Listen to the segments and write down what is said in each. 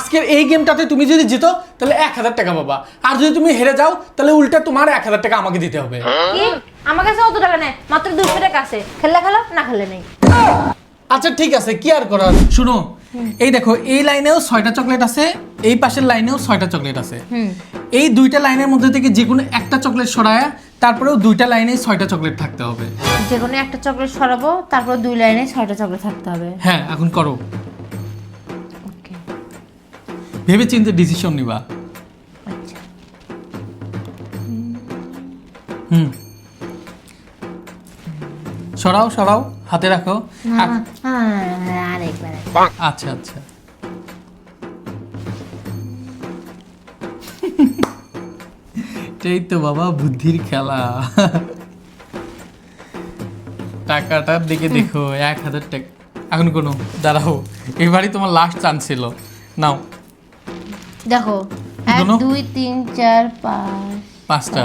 আজকের এই গেমটাতে তুমি যদি জিতো তাহলে 1000 টাকা পাবা, আর যদি তুমি হেরে যাও তাহলে উল্টা তোমার 1000 টাকা আমাকে দিতে হবে। কি আমার কাছে অত টাকা নেই, মাত্র 200 টাকা আছে, খেললে খেলো না খেললে নেই। আচ্ছা ঠিক আছে, কি আর করার। শুনো, এই দেখো এই লাইনেও 6টা চকলেট আছে, এই পাশের লাইনেও 6টা চকলেট আছে। এই দুইটা লাইনের মধ্যে থেকে যে কোনো একটা চকলেট সরায়া তারপরেও দুইটা লাইনে 6টা চকলেট থাকতে হবে। যে কোনো একটা চকলেট সরাবো, তারপর 2 লাইনে 6টা চকলেট থাকতে হবে। হ্যাঁ, এখন করো, ওকে। ভেবে চিন্তে ডিসিশন নিবা। আচ্ছা সরাও সরাও, হাতে রাখো। আরেকবার। আচ্ছা আচ্ছা, এই তো বাবা বুদ্ধির খেলা। টাকাটার দিকে দেখো, 1000 টাকা। এখন কোনো দাঁড়াও, এবারই তোমার লাস্ট চান্স ছিল, নাও। দেখো 1 2 3 4 5 5টা।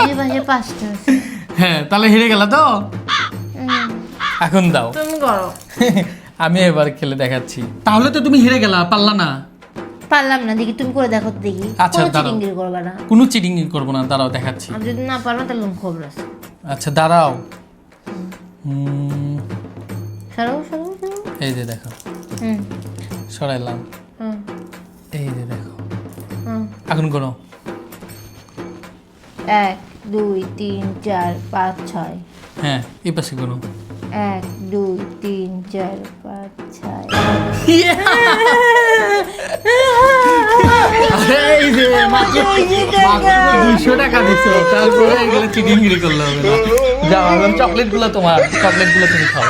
এই পাশে 5টা আছে। হ্যাঁ, তাহলে হেরে গেলা তো। এখন দাও। তুমি করো। আমি এবার খেলে দেখাচ্ছি। তাহলে তো তুমি হেরে গেলা, পারলা না। পারলাম না, দেখি তুমি করে দেখো তো দেখি। আচ্ছা, কোনো দাঁড়াও। চিটিং করবে না। কোনো চিটিং করবো না, দাঁড়াও দেখাচ্ছি। আর যদি না পারো তাহলে খবর আছে। আচ্ছা দাঁড়াও। সরো সরো সরো। এই যে দেখো, সরাইলাম। এই যে দেখো, এখন কোনো। 1 2 3 4 5 6। হ্যাঁ, এই পাশে কোনো। 1 2 3 4 5 6। এই যে মাত্র 200 টাকা দিছো, তারপরে এগুলো চিটিংগিরি করলে হবে না। যাও, চকলেটগুলো তোমার, চকলেটগুলো তুমি খাও।